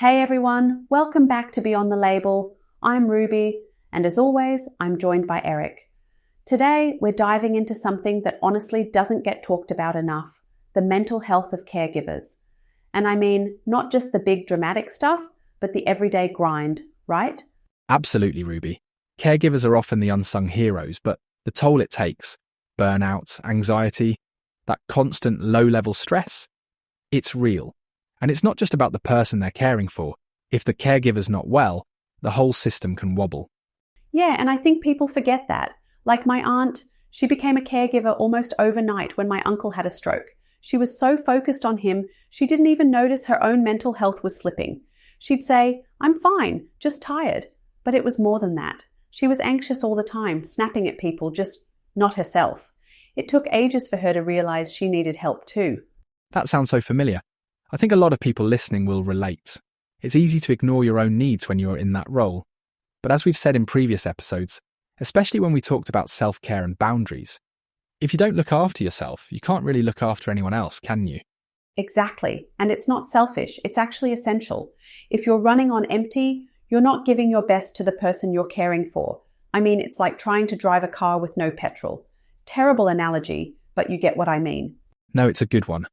Hey everyone, welcome back to Beyond the Label. I'm Ruby, and as always, I'm joined by Eric. Today, we're diving into something that honestly doesn't get talked about enough, the mental health of caregivers. And I mean, not just the big dramatic stuff, but the everyday grind, right? Absolutely, Ruby. Caregivers are often the unsung heroes, but the toll it takes, burnout, anxiety, that constant low-level stress, it's real. And it's not just about the person they're caring for. If the caregiver's not well, the whole system can wobble. Yeah, and I think people forget that. Like my aunt, she became a caregiver almost overnight when my uncle had a stroke. She was so focused on him, she didn't even notice her own mental health was slipping. She'd say, "I'm fine, just tired." But it was more than that. She was anxious all the time, snapping at people, just not herself. It took ages for her to realize she needed help too. That sounds so familiar. I think a lot of people listening will relate. It's easy to ignore your own needs when you're in that role. But as we've said in previous episodes, especially when we talked about self-care and boundaries, if you don't look after yourself, you can't really look after anyone else, can you? Exactly. And it's not selfish. It's actually essential. If you're running on empty, you're not giving your best to the person you're caring for. I mean, it's like trying to drive a car with no petrol. Terrible analogy, but you get what I mean. No, it's a good one.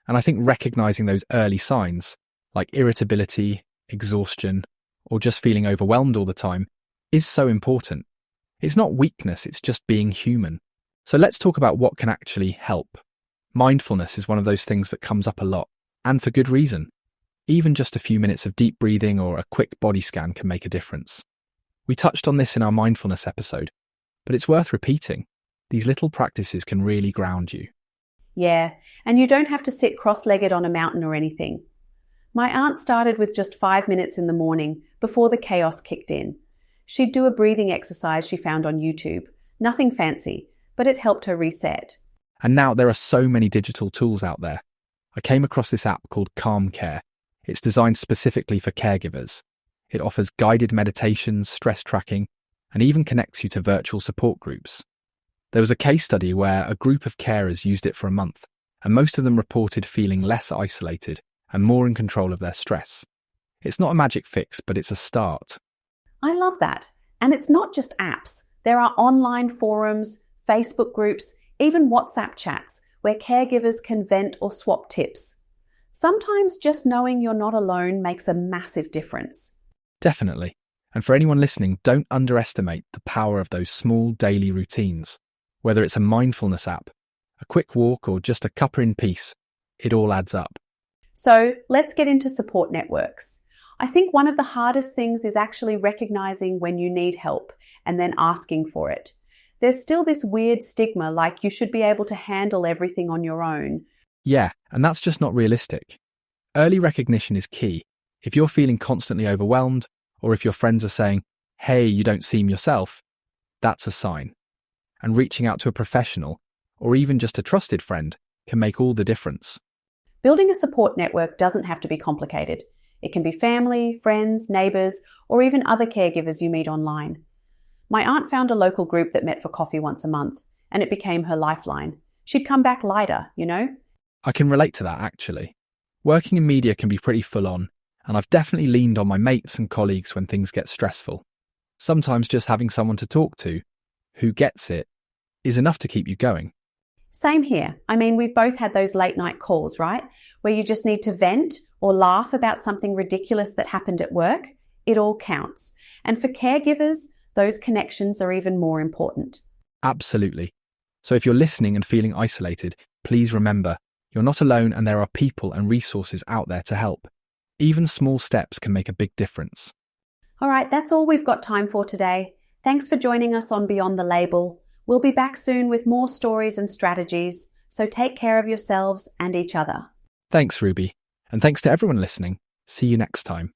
And I think recognizing those early signs, like irritability, exhaustion, or just feeling overwhelmed all the time, is so important. It's not weakness, it's just being human. So let's talk about what can actually help. Mindfulness is one of those things that comes up a lot, and for good reason. Even just a few minutes of deep breathing or a quick body scan can make a difference. We touched on this in our mindfulness episode, but it's worth repeating. These little practices can really ground you. Yeah, and you don't have to sit cross-legged on a mountain or anything. My aunt started with just 5 minutes in the morning before the chaos kicked in. She'd do a breathing exercise she found on YouTube. Nothing fancy, but it helped her reset. And now there are so many digital tools out there. I came across this app called Calm Care. It's designed specifically for caregivers. It offers guided meditations, stress tracking, and even connects you to virtual support groups. There was a case study where a group of carers used it for a month, and most of them reported feeling less isolated and more in control of their stress. It's not a magic fix, but it's a start. I love that. And it's not just apps. There are online forums, Facebook groups, even WhatsApp chats where caregivers can vent or swap tips. Sometimes just knowing you're not alone makes a massive difference. Definitely. And for anyone listening, don't underestimate the power of those small daily routines. Whether it's a mindfulness app, a quick walk, or just a cuppa in peace, it all adds up. So let's get into support networks. I think one of the hardest things is actually recognizing when you need help and then asking for it. There's still this weird stigma like you should be able to handle everything on your own. Yeah, and that's just not realistic. Early recognition is key. If you're feeling constantly overwhelmed, or if your friends are saying, "Hey, you don't seem yourself," that's a sign. And reaching out to a professional, or even just a trusted friend, can make all the difference. Building a support network doesn't have to be complicated. It can be family, friends, neighbours, or even other caregivers you meet online. My aunt found a local group that met for coffee once a month, and it became her lifeline. She'd come back lighter, you know? I can relate to that, actually. Working in media can be pretty full on, and I've definitely leaned on my mates and colleagues when things get stressful. Sometimes just having someone to talk to, who gets it, is enough to keep you going. Same here. I mean, we've both had those late night calls, right? Where you just need to vent or laugh about something ridiculous that happened at work. It all counts. And for caregivers, those connections are even more important. Absolutely. So if you're listening and feeling isolated, please remember, you're not alone and there are people and resources out there to help. Even small steps can make a big difference. All right, that's all we've got time for today. Thanks for joining us on Beyond the Label. We'll be back soon with more stories and strategies, so take care of yourselves and each other. Thanks, Ruby. And thanks to everyone listening. See you next time.